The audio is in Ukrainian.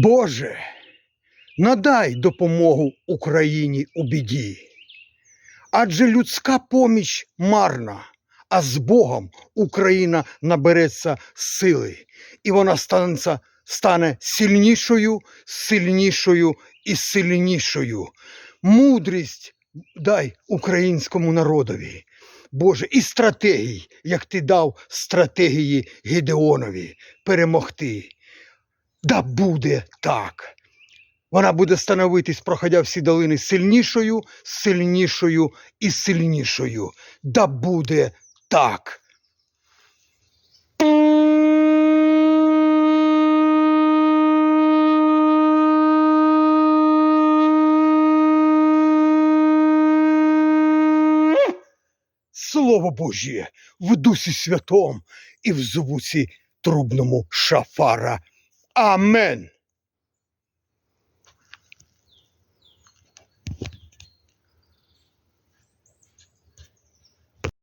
Боже, надай допомогу Україні у біді. Адже людська поміч марна, а з Богом Україна набереться сили. І вона стане сильнішою, сильнішою і сильнішою. Мудрість дай українському народові. Боже, і стратегій, як ти дав стратегії Гедеонові перемогти. Да буде так. Вона буде становитись, проходя всі долини, сильнішою, сильнішою і сильнішою. Да буде так. Слово Божє в Дусі Святом і в звуці трубному шафара. Амен.